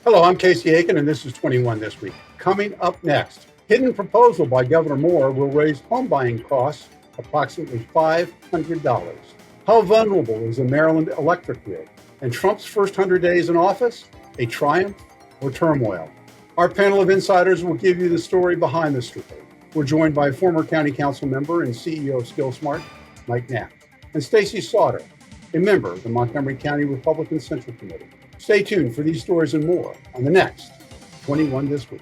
Hello, I'm Casey Aiken, and this is 21 This Week. Coming up next, hidden proposal by Governor Moore will raise home buying costs approximately $500. How vulnerable is the Maryland electric grid? And Trump's first 100 days in office, a triumph or turmoil? Our panel of insiders will give you the story behind the story. We're joined by former county council member and CEO of SkillSmart, Mike Knapp, and Stacey Sauter, a member of the Montgomery County Republican Central Committee. Stay tuned for these stories and more on the next 21 This Week.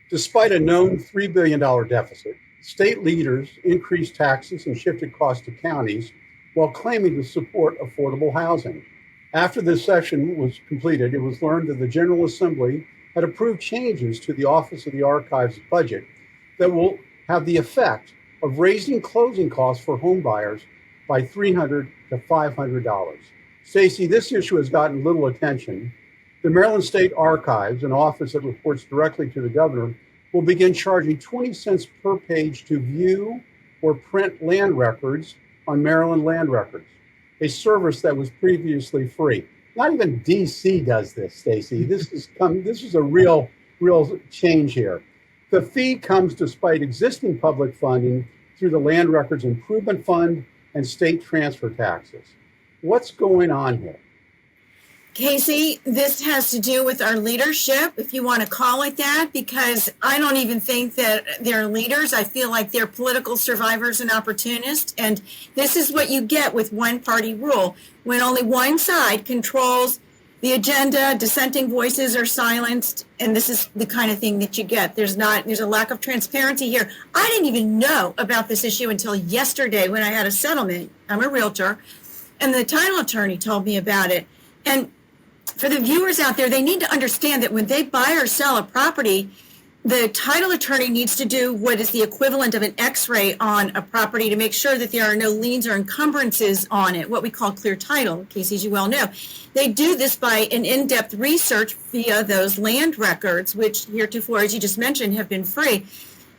Despite a known $3 billion deficit, state leaders increased taxes and shifted costs to counties while claiming to support affordable housing. After this session was completed, it was learned that the General Assembly had approved changes to the Office of the Archives budget that will have the effect of raising closing costs for homebuyers by $300 to $500. Stacey, this issue has gotten little attention. The Maryland State Archives, an office that reports directly to the governor, will begin charging 20 cents per page to view or print land records on Maryland land records, a service that was previously free. Not even DC does this, Stacey. This is a real change here. The fee comes despite existing public funding through the Land Records Improvement Fund and state transfer taxes. What's going on here? Casey, this has to do with our leadership, if you want to call it that, because I don't even think that they're leaders. I feel like they're political survivors and opportunists. And this is what you get with one-party rule. When only one side controls the agenda, dissenting voices are silenced, and this is the kind of thing that you get. There's a lack of transparency here. I didn't even know about this issue until yesterday when I had a settlement. I'm a realtor, and the title attorney told me about it. And for the viewers out there, they need to understand that when they buy or sell a property, the title attorney needs to do what is the equivalent of an x-ray on a property to make sure that there are no liens or encumbrances on it, what we call clear title, Casey, as you well know. They do this by an in-depth research via those land records, which heretofore, as you just mentioned, have been free.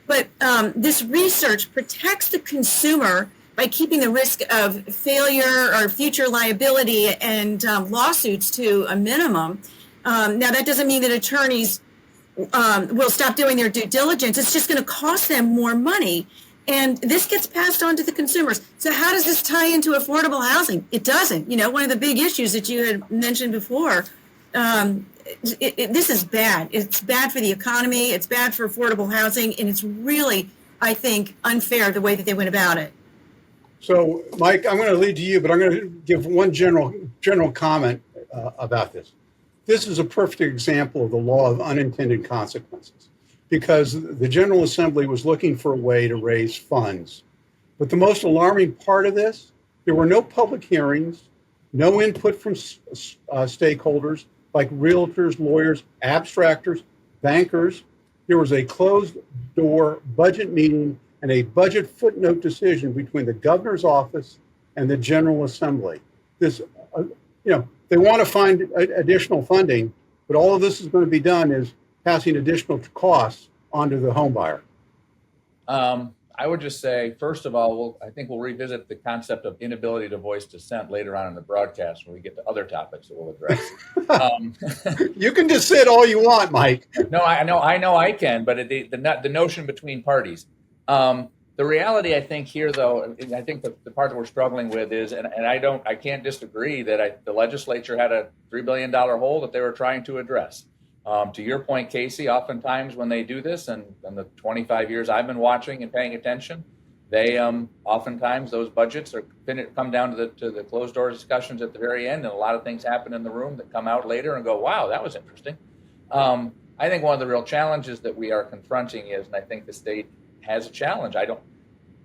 But this research protects the consumer by keeping the risk of failure or future liability and lawsuits to a minimum. Now, that doesn't mean that attorneys will stop doing their due diligence. It's just going to cost them more money. And this gets passed on to the consumers. So how does this tie into affordable housing? It doesn't. You know, one of the big issues that you had mentioned before, this is bad. It's bad for the economy. It's bad for affordable housing. And it's really, I think, unfair the way that they went about it. So, Mike, I'm going to lead to you, but I'm going to give one general comment about this. This is a perfect example of the law of unintended consequences, because the General Assembly was looking for a way to raise funds. But the most alarming part of this, there were no public hearings, no input from stakeholders like realtors, lawyers, abstractors, bankers. There was a closed-door budget meeting and a budget footnote decision between the governor's office and the General Assembly. This, they want to find additional funding, but all of this is going to be done is passing additional costs onto the home buyer. I would just say, first of all, I think we'll revisit the concept of inability to voice dissent later on in the broadcast when we get to other topics that we'll address. You can dissent all you want, Mike. No, I know I can, but the notion between parties. The reality, I think, here, though, I think the part that we're struggling with is, and I can't disagree that the legislature had a $3 billion hole that they were trying to address. To your point, Casey, oftentimes when they do this, and in the 25 years I've been watching and paying attention, they oftentimes those budgets come down to the closed door discussions at the very end, and a lot of things happen in the room that come out later and go, wow, that was interesting. I think one of the real challenges that we are confronting is, and I think the state has a challenge.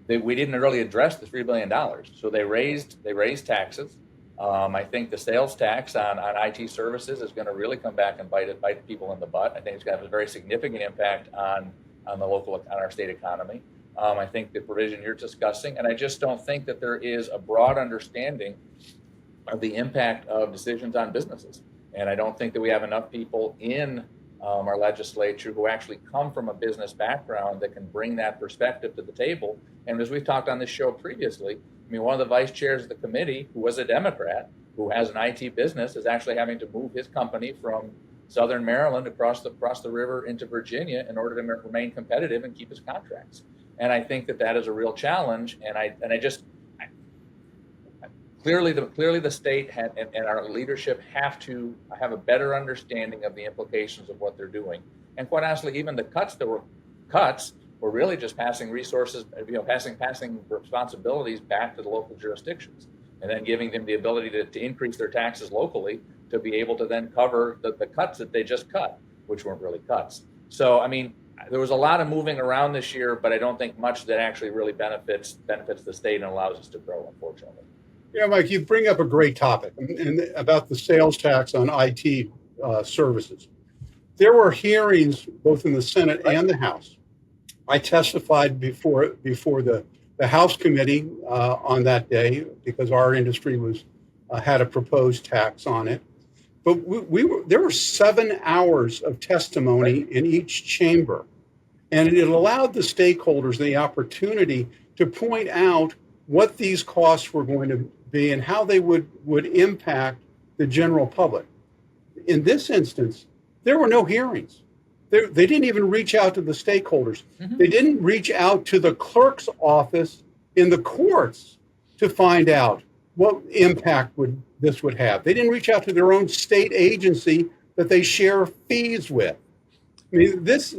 We didn't really address the $3 billion. So they raised taxes. I think the sales tax on IT services is going to really come back and bite people in the butt. I think it's going to have a very significant impact on our state economy. I think the provision you're discussing, and I just don't think that there is a broad understanding of the impact of decisions on businesses. And I don't think that we have enough people in our legislature who actually come from a business background that can bring that perspective to the table. And as we've talked on this show previously, I mean, one of the vice chairs of the committee, who was a Democrat, who has an IT business, is actually having to move his company from Southern Maryland across the river into Virginia in order to remain competitive and keep his contracts. And I think that is a real challenge. Clearly the state and our leadership have to have a better understanding of the implications of what they're doing. And quite honestly, even the cuts were really just passing resources, passing responsibilities back to the local jurisdictions, and then giving them the ability to increase their taxes locally to be able to then cover the cuts that they just cut, which weren't really cuts. So, I mean, there was a lot of moving around this year, but I don't think much that actually really benefits the state and allows us to grow, unfortunately. Yeah, Mike, you bring up a great topic and about the sales tax on IT services. There were hearings both in the Senate and the House. I testified before the House committee on that day because our industry had a proposed tax on it. But there were 7 hours of testimony in each chamber, and it allowed the stakeholders the opportunity to point out what these costs were going to be and how they would impact the general public. In this instance, there were no hearings. They didn't even reach out to the stakeholders. Mm-hmm. They didn't reach out to the clerk's office in the courts to find out what impact this would have. They didn't reach out to their own state agency that they share fees with. I mean, this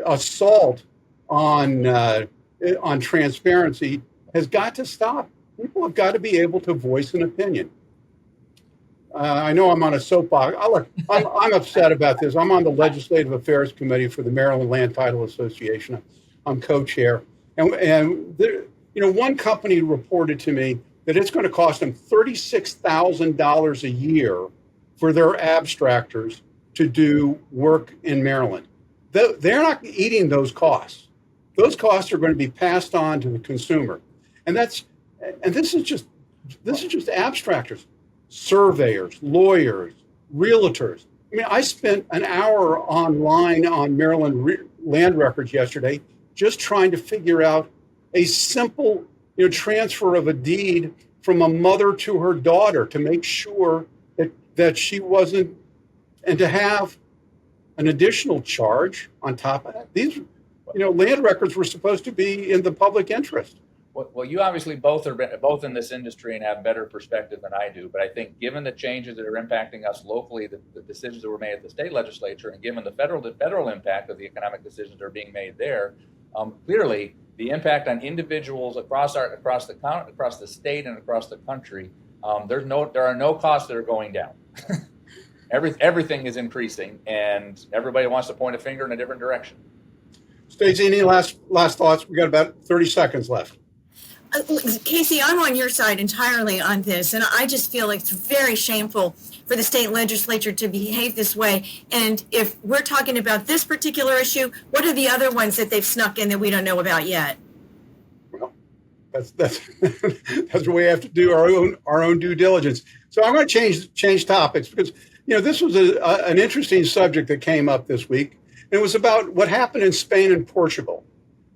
assault on transparency has got to stop. People have got to be able to voice an opinion. I know I'm on a soapbox. I'm upset about this. I'm on the Legislative Affairs Committee for the Maryland Land Title Association. I'm co-chair. And there, one company reported to me that it's going to cost them $36,000 a year for their abstractors to do work in Maryland. They're not eating those costs. Those costs are going to be passed on to the consumer. And this is just abstractors, surveyors, lawyers, realtors. I mean, I spent an hour online on Maryland land records yesterday just trying to figure out a simple transfer of a deed from a mother to her daughter to make sure that she wasn't, and to have an additional charge on top of that. These land records were supposed to be in the public interest. Well, you obviously both in this industry and have better perspective than I do. But I think given the changes that are impacting us locally, the decisions that were made at the state legislature, and given the federal impact of the economic decisions that are being made there, clearly the impact on individuals across the state and across the country, there are no costs that are going down. Everything is increasing, and everybody wants to point a finger in a different direction. Stacey, any last thoughts? We got about 30 seconds left. Casey, I'm on your side entirely on this, and I just feel like it's very shameful for the state legislature to behave this way. And if we're talking about this particular issue, what are the other ones that they've snuck in that we don't know about yet? Well, that's what we have to do, our own due diligence. So I'm going to change topics because this was an interesting subject that came up this week. And it was about what happened in Spain and Portugal.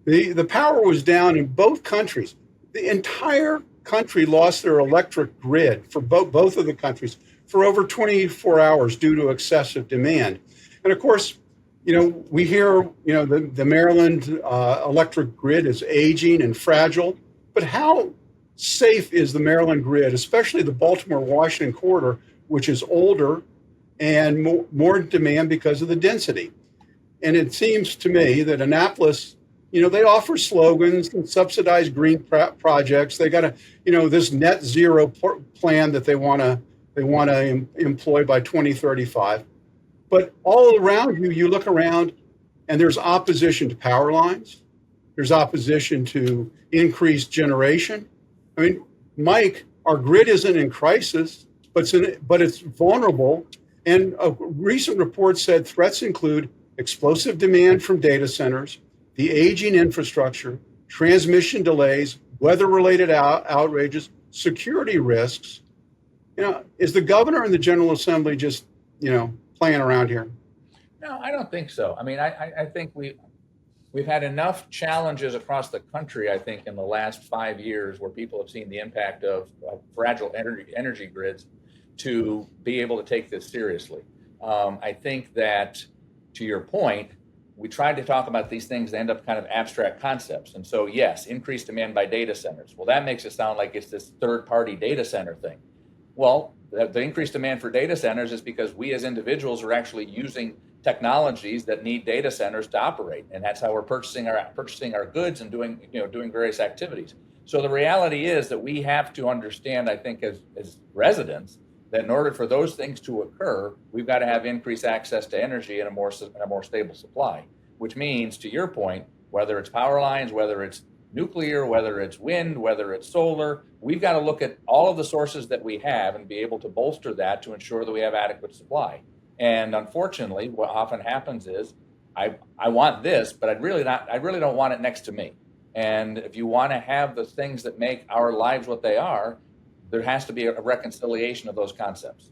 The power was down in both countries. The entire country lost their electric grid for both of the countries for over 24 hours due to excessive demand. And of course, we hear, the Maryland electric grid is aging and fragile, but how safe is the Maryland grid, especially the Baltimore-Washington corridor, which is older and more demand because of the density? And it seems to me that Annapolis, they offer slogans and subsidize green projects. They got this net zero plan that they want to employ by 2035. But all around you look around, and there's opposition to power lines. There's opposition to increased generation. I mean, Mike, our grid isn't in crisis, but it's vulnerable. And a recent report said threats include explosive demand from data centers, the aging infrastructure, transmission delays, weather-related outrages, security risks. Is the governor and the General Assembly just, playing around here? No, I don't think so. I mean, I think we've had enough challenges across the country, I think, in the last 5 years where people have seen the impact of fragile energy grids to be able to take this seriously. I think that, to your point, we tried to talk about these things that end up kind of abstract concepts. And so, yes, increased demand by data centers. Well, that makes it sound like it's this third-party data center thing. Well, the increased demand for data centers is because we as individuals are actually using technologies that need data centers to operate, and that's how we're purchasing our goods and doing various activities. So the reality is that we have to understand, I think, as residents, that in order for those things to occur, we've got to have increased access to energy and a more stable supply. Which means, to your point, whether it's power lines, whether it's nuclear, whether it's wind, whether it's solar, we've got to look at all of the sources that we have and be able to bolster that to ensure that we have adequate supply. And unfortunately, what often happens is, I want this, but I really don't want it next to me. And if you want to have the things that make our lives what they are, there has to be a reconciliation of those concepts.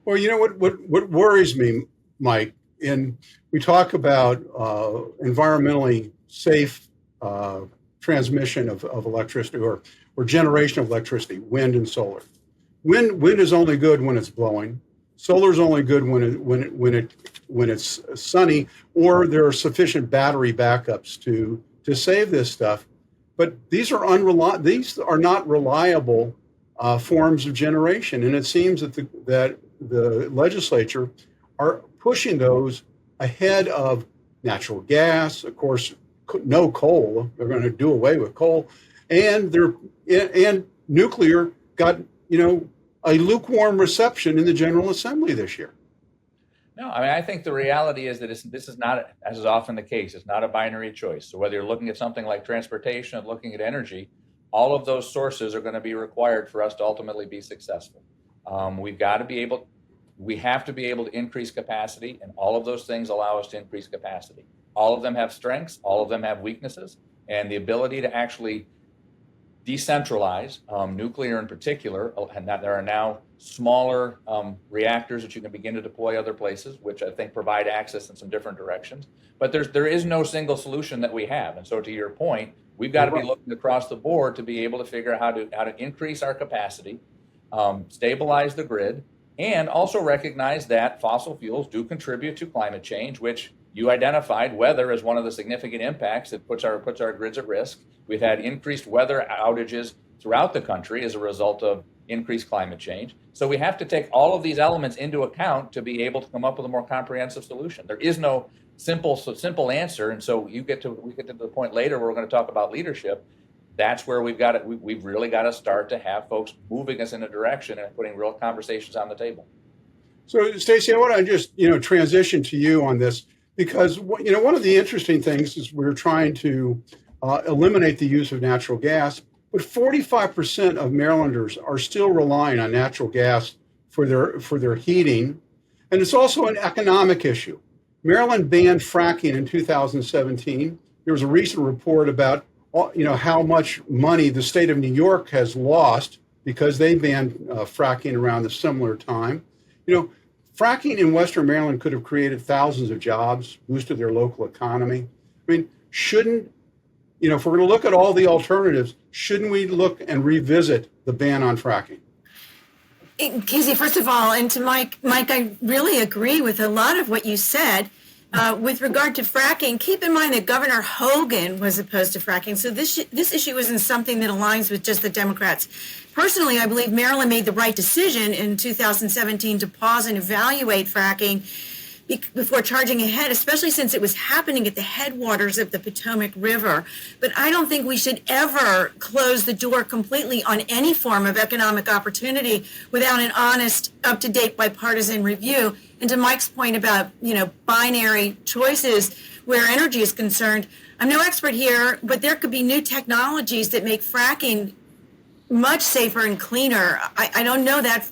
Well, what worries me, Mike, and we talk about environmentally safe transmission of electricity or generation of electricity, wind and solar. Wind is only good when it's blowing. Solar is only good when it's sunny, or there are sufficient battery backups to save this stuff. But these are not reliable forms of generation, and it seems that the legislature are pushing those ahead of natural gas. Of course, no coal. They're going to do away with coal, and nuclear got a lukewarm reception in the General Assembly this year. No, I mean, I think the reality is that this is not, as is often the case, it's not a binary choice. So whether you're looking at something like transportation or looking at energy, all of those sources are going to be required for us to ultimately be successful. We have to be able to increase capacity, and all of those things allow us to increase capacity. All of them have strengths, all of them have weaknesses, and the ability to actually decentralize, nuclear in particular, and that there are now smaller reactors that you can begin to deploy other places, which I think provide access in some different directions. But there is no single solution that we have. And so, to your point, we've got to be looking across the board to be able to figure out how to increase our capacity, stabilize the grid, and also recognize that fossil fuels do contribute to climate change, which you identified weather as one of the significant impacts that puts our grids at risk. We've had increased weather outages throughout the country as a result of increased climate change. So we have to take all of these elements into account to be able to come up with a more comprehensive solution. There is no simple answer. And so we get to the point later where we're going to talk about leadership. That's where we've really got to start to have folks moving us in a direction and putting real conversations on the table. So, Stacey, I want to just transition to you on this, because one of the interesting things is we're trying to eliminate the use of natural gas, but 45% of Marylanders are still relying on natural gas for their heating, and it's also an economic issue. Maryland banned fracking in 2017. There was a recent report about how much money the state of New York has lost because they banned fracking around a similar time. Fracking in Western Maryland could have created thousands of jobs, boosted their local economy. I mean, if we're going to look at all the alternatives, shouldn't we look and revisit the ban on fracking? Casey, first of all, and to Mike, I really agree with a lot of what you said. With regard to fracking, keep in mind that Governor Hogan was opposed to fracking, so this issue isn't something that aligns with just the Democrats. Personally, I believe Maryland made the right decision in 2017 to pause and evaluate fracking before charging ahead, especially since it was happening at the headwaters of the Potomac River. But I don't think we should ever close the door completely on any form of economic opportunity without an honest, up-to-date bipartisan review. And to Mike's point about, binary choices where energy is concerned, I'm no expert here, but there could be new technologies that make fracking much safer and cleaner. I don't know that,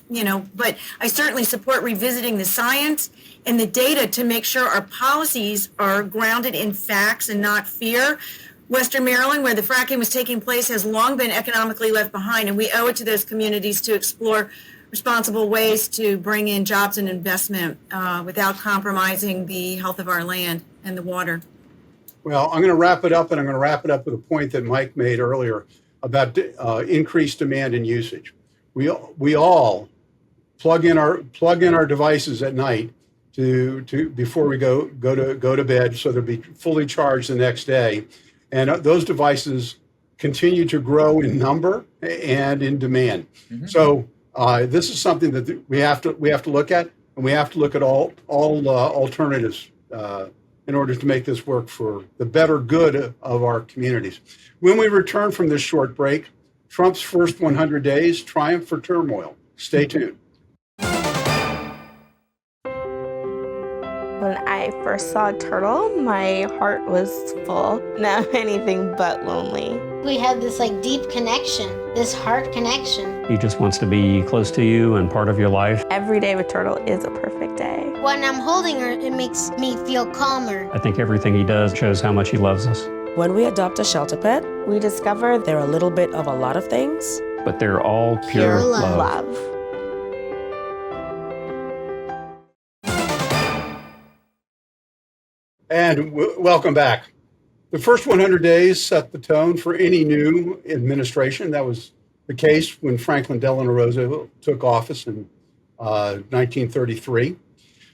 but I certainly support revisiting the science and the data to make sure our policies are grounded in facts and not fear. Western Maryland, where the fracking was taking place, has long been economically left behind, and we owe it to those communities to explore responsible ways to bring in jobs and investment without compromising the health of our land and the water. Well, I'm going to wrap it up, and I'm going to wrap it up with a point that Mike made earlier about increased demand and usage. We all plug in our devices at night to before we go to bed, so they'll be fully charged the next day, and those devices continue to grow in number and in demand. Mm-hmm. So this is something that we have to look at, and we have to look at all alternatives in order to make this work for the better good of our communities. When we return from this short break, Trump's first 100 days, triumph for turmoil. Stay tuned. When I first saw a turtle, my heart was full. Now I'm anything but lonely. We have this deep connection, this heart connection. He just wants to be close to you and part of your life. Every day with Turtle is a perfect day. When I'm holding her, it makes me feel calmer. I think everything he does shows how much he loves us. When we adopt a shelter pet, we discover they're a little bit of a lot of things, but they're all pure love. And welcome back. The first 100 days set the tone for any new administration. That was the case when Franklin Delano Roosevelt took office in 1933.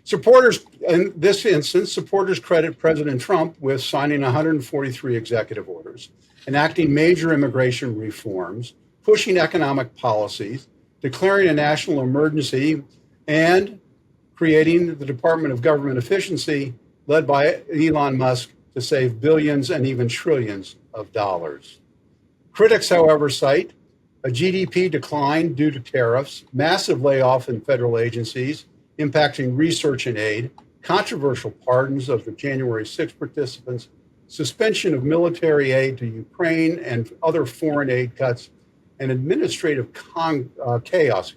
Supporters, in this instance, supporters credit President Trump with signing 143 executive orders, enacting major immigration reforms, pushing economic policies, declaring a national emergency, and creating the Department of Government Efficiency, led by Elon Musk, to save billions and even trillions of dollars. Critics, however, cite a GDP decline due to tariffs, massive layoff in federal agencies, impacting research and aid, controversial pardons of the January 6 participants, suspension of military aid to Ukraine and other foreign aid cuts, and administrative chaos,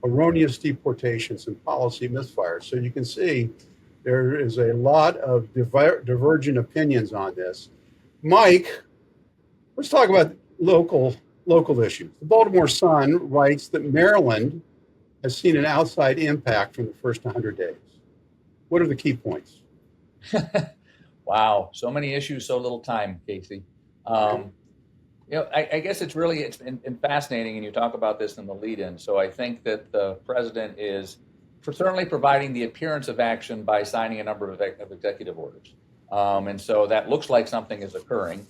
erroneous deportations and policy misfires. So you can see there is a lot of divergent opinions on this. Mike, let's talk about local issues. The Baltimore Sun writes that Maryland has seen an outside impact from the first 100 days. What are the key points? Wow, so many issues, so little time, Casey. I guess it's been fascinating, and you talk about this in the lead-in. So I think that the president is certainly providing the appearance of action by signing a number of executive orders. And so that looks like something is occurring.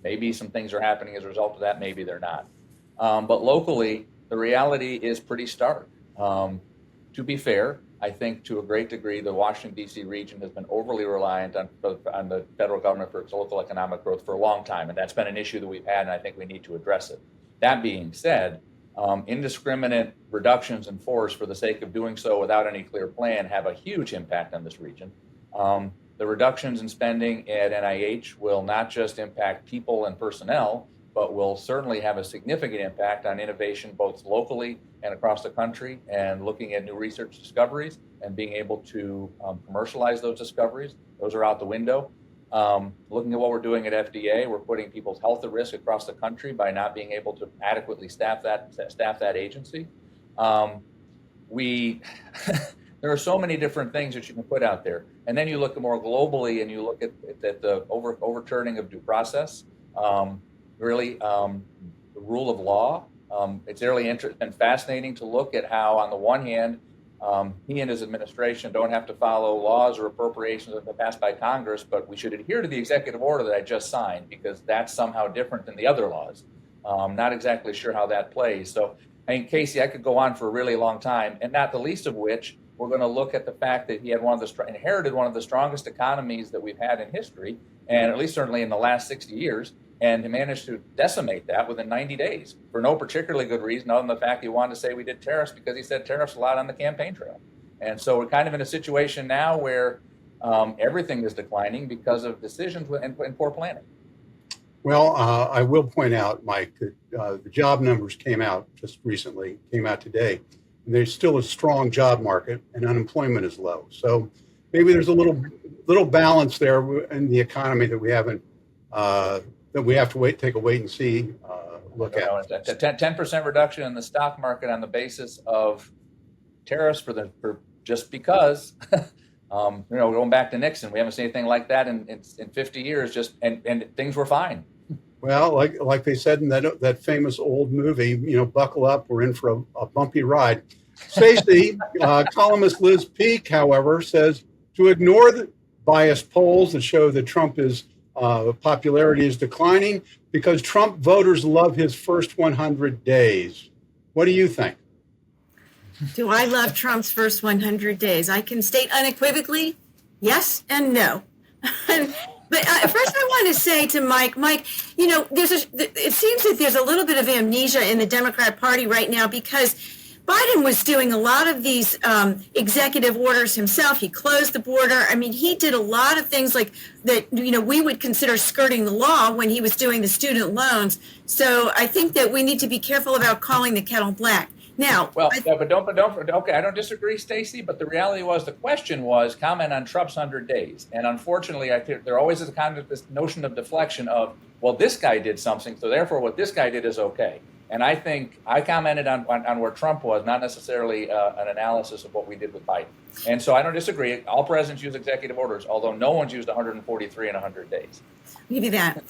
Maybe some things are happening as a result of that, maybe they're not. But locally, the reality is pretty stark. To be fair, I think to a great degree, the Washington, D.C. region has been overly reliant on the federal government for its local economic growth for a long time. And that's been an issue that we've had, and I think we need to address it. That being said, indiscriminate reductions in force for the sake of doing so without any clear plan have a huge impact on this region. The reductions in spending at NIH will not just impact people and personnel, but will certainly have a significant impact on innovation both locally and across the country, and looking at new research discoveries and being able to commercialize those discoveries. Those are out the window. Looking at what we're doing at FDA, we're putting people's health at risk across the country by not being able to adequately staff that agency. There are so many different things that you can put out there. And then you look more globally and you look at the overturning of due process, the rule of law. It's really interesting and fascinating to look at how, on the one hand, he and his administration don't have to follow laws or appropriations that are passed by Congress, but we should adhere to the executive order that I just signed because that's somehow different than the other laws. Not exactly sure how that plays. So, Casey, I could go on for a really long time, and not the least of which, we're going to look at the fact that he had inherited one of the strongest economies that we've had in history, and at least certainly in the last 60 years, and he managed to decimate that within 90 days for no particularly good reason other than the fact he wanted to say we did tariffs because he said tariffs a lot on the campaign trail. And so we're kind of in a situation now where everything is declining because of decisions and poor planning. Well, I will point out, Mike, that the job numbers came out today, and there's still a strong job market and unemployment is low. So maybe there's a little balance there in the economy that we haven't that we have to take a wait and see look at. It's a 10% reduction in the stock market on the basis of tariffs for just because. Going back to Nixon, we haven't seen anything like that in 50 years. And things were fine. Well, like they said in that famous old movie, buckle up, we're in for a bumpy ride. Stacey, columnist Liz Peek, however, says to ignore the biased polls that show that Trump's popularity is declining because Trump voters love his first 100 days. What do you think? Do I love Trump's first 100 days? I can state unequivocally yes and no. But first I want to say to Mike, it seems that there's a little bit of amnesia in the Democrat Party right now because Biden was doing a lot of these executive orders himself. He closed the border. I mean, he did a lot of things like that, we would consider skirting the law when he was doing the student loans. So I think that we need to be careful about calling the kettle black. Now, okay, I don't disagree, Stacey, but the reality was the question was comment on Trump's 100 days. And unfortunately, I think there always is a kind of this notion of deflection of, well, this guy did something, so therefore what this guy did is okay. And I think I commented on where Trump was, not necessarily an analysis of what we did with Biden. And so I don't disagree. All presidents use executive orders, although no one's used 143 in 100 days. Give you that.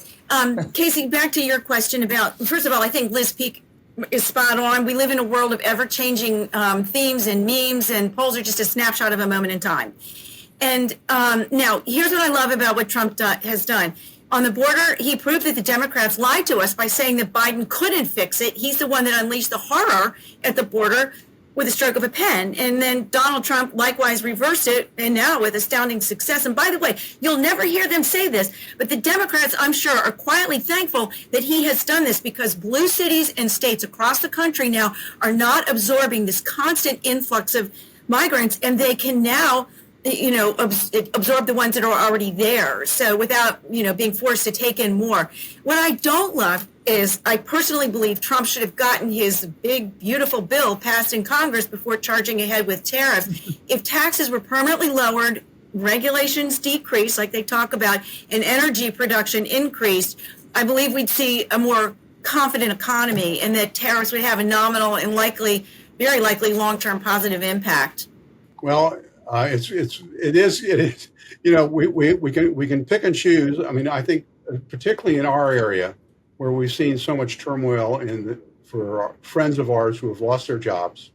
Casey, back to your question about, first of all, I think Liz Peek is spot on. We live in a world of ever-changing themes and memes, and polls are just a snapshot of a moment in time. And now, here's what I love about what Trump has done. On the border, he proved that the Democrats lied to us by saying that Biden couldn't fix it. He's the one that unleashed the horror at the border with a stroke of a pen. And then Donald Trump likewise reversed it, and now with astounding success. And by the way, you'll never hear them say this, but the Democrats, I'm sure, are quietly thankful that he has done this because blue cities and states across the country now are not absorbing this constant influx of migrants, and they can now absorb the ones that are already there. So without, being forced to take in more. What I don't love is I personally believe Trump should have gotten his big, beautiful bill passed in Congress before charging ahead with tariffs. If taxes were permanently lowered, regulations decreased, like they talk about, and energy production increased, I believe we'd see a more confident economy and that tariffs would have a nominal and very likely long-term positive impact. Well, it is. We can pick and choose. I mean, I think particularly in our area where we've seen so much turmoil for friends of ours who have lost their jobs,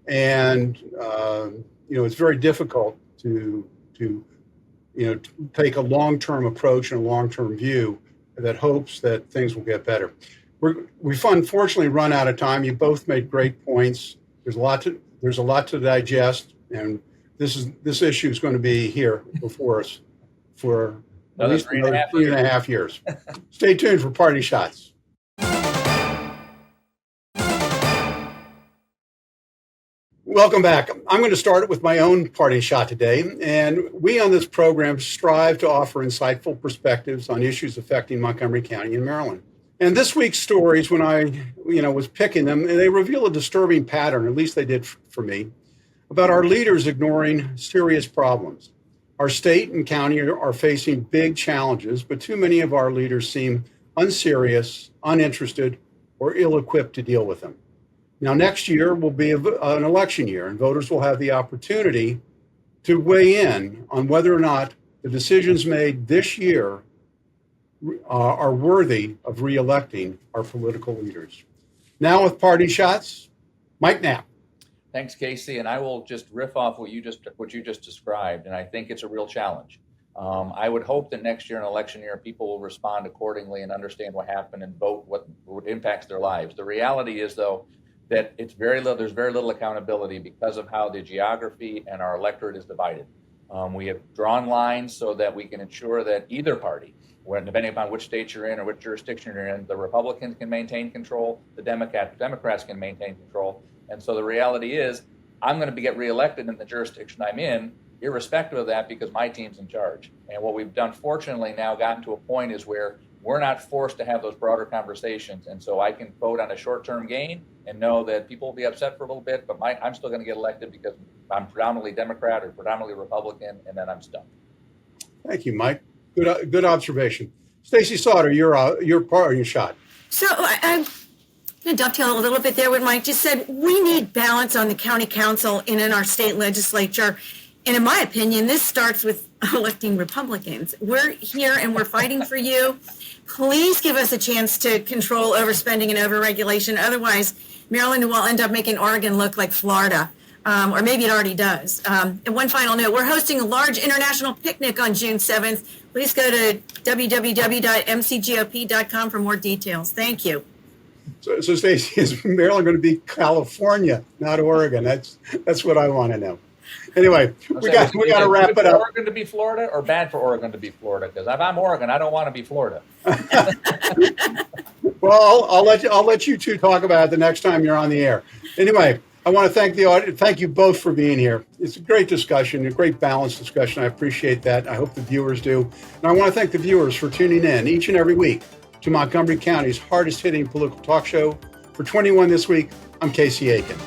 it's very difficult to take a long-term approach and a long-term view that hopes that things will get better. We've unfortunately run out of time. You both made great points. There's a lot to digest, and this issue is going to be here before us for at least another 3.5 years. Stay tuned for Party Shots. Welcome back. I'm going to start with my own party shot today, and we on this program strive to offer insightful perspectives on issues affecting Montgomery County and Maryland. And this week's stories, when I was picking them, they reveal a disturbing pattern, at least they did for me, about our leaders ignoring serious problems. Our state and county are facing big challenges, but too many of our leaders seem unserious, uninterested, or ill-equipped to deal with them. Now, next year will be an election year, and voters will have the opportunity to weigh in on whether or not the decisions made this year are worthy of re-electing our political leaders. Now with Party Shots, Mike Knapp. Thanks, Casey. And I will just riff off what you just described. And I think it's a real challenge. I would hope that next year, an election year, people will respond accordingly and understand what happened and vote what impacts their lives. The reality is, though, that there's very little accountability because of how the geography and our electorate is divided. We have drawn lines so that we can ensure that either party, depending upon which state you're in or which jurisdiction you're in, the Republicans can maintain control, the Democrats can maintain control. And so the reality is, I'm going to get reelected in the jurisdiction I'm in, irrespective of that, because my team's in charge. And what we've done, fortunately, now gotten to a point is where we're not forced to have those broader conversations. And so I can vote on a short-term gain and know that people will be upset for a little bit, but I'm still going to get elected because I'm predominantly Democrat or predominantly Republican, and then I'm stuck. Thank you, Mike. Good observation. Stacey Sauter, you're part of your shot. So I'm going to dovetail a little bit there what Mike just said. We need balance on the county council and in our state legislature. And in my opinion, this starts with electing Republicans. We're here and we're fighting for you. Please give us a chance to control overspending and overregulation. Otherwise, Maryland will end up making Oregon look like Florida. Or maybe it already does. And one final note, we're hosting a large international picnic on June 7th. Please go to www.mcgop.com for more details. Thank you. So Stacey, is Maryland going to be California, not Oregon? That's what I want to know. Anyway, we got to wrap it up. Oregon to be Florida or bad for Oregon to be Florida? Because if I'm Oregon, I don't want to be Florida. Well, I'll let you two talk about it the next time you're on the air. Anyway, I want to thank the audience. Thank you both for being here. It's a great discussion, a great balanced discussion. I appreciate that. I hope the viewers do. And I want to thank the viewers for tuning in each and every week to Montgomery County's hardest hitting political talk show. For 21 this week, I'm Casey Aiken.